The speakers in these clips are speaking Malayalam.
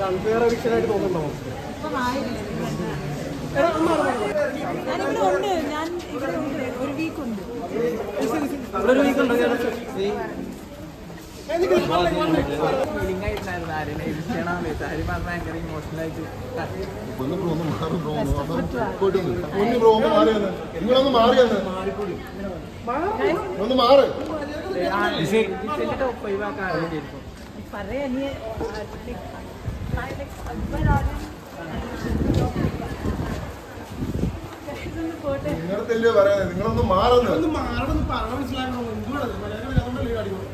അൺഫെയർ എവിക്ഷനായിട്ട് തോന്നുന്നുണ്ടോ? ഞാനിവിടെ ഉണ്ട്, ഞാൻ ഇവിടെ ഉണ്ട്, ഒരു വീക്ക് ഉണ്ട്. ഒരു വീക്ക് ഉണ്ടോ? പറയാ നീ നിങ്ങളല്ലേ പറയാ, നിങ്ങളൊന്ന് മാറുന്നു മാറണമെന്ന് പറഞ്ഞ മനസ്സിലാക്കണോ? എന്തുകൊണ്ടല്ലേ മലയാളം അടിക്കണം.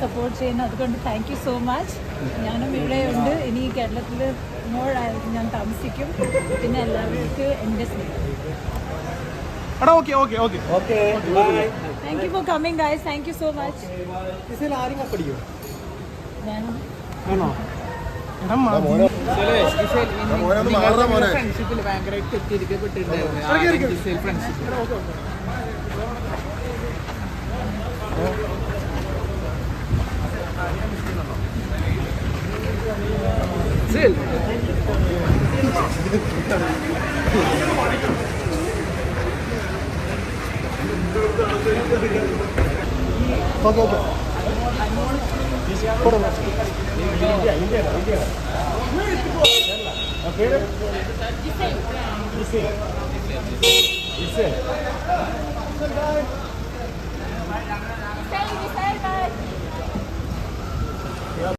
സപ്പോർട്ട് ചെയ്യുന്നു, അതുകൊണ്ട് താങ്ക് യു സോ മച്ച്. ഞാനും ഇവിടെ ഉണ്ട്, ഇനി കേരളത്തിൽ ഞാൻ താമസിക്കും. പിന്നെ എല്ലാവർക്കും എൻ്റെ സ്നേഹം. Thank you for coming guys, thank you so much. ആരും കപ്പടിക്കോ? ഫ്രണ്ട്ഷിപ്പിൽ ഭയങ്കരമായിട്ട് തെറ്റിയിരിക്കപ്പെട്ടിട്ടുണ്ടായിരുന്നു. Say,